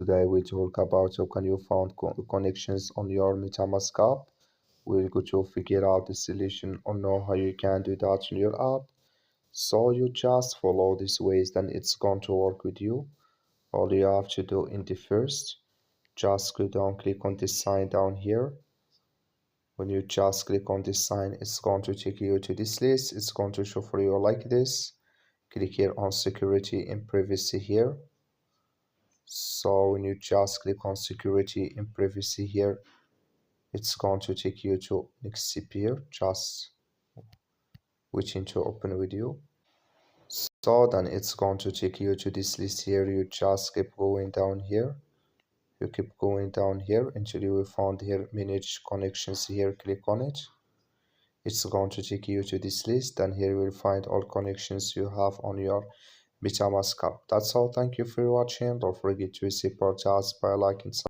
Today we talk about how can you find connections on your MetaMask app. We're going to figure out the solution or know how you can do that on your app. So you just follow these ways, then it's going to work with you. All you have to do in the first, just go down, click on this sign down here. When you just click on this sign, it's going to take you to this list. It's going to show for you like this. Click here on security and privacy here. So when you just click on security and privacy here, it's going to take you to next here, just waiting to open with you. So then it's going to take you to this list here. You just keep going down here. You keep going down here until you will find here manage connections here. Click on it. It's going to take you to this list, and here you will find all connections you have on your MetaMask app. That's all. Thank you for watching. Don't forget to support us by liking.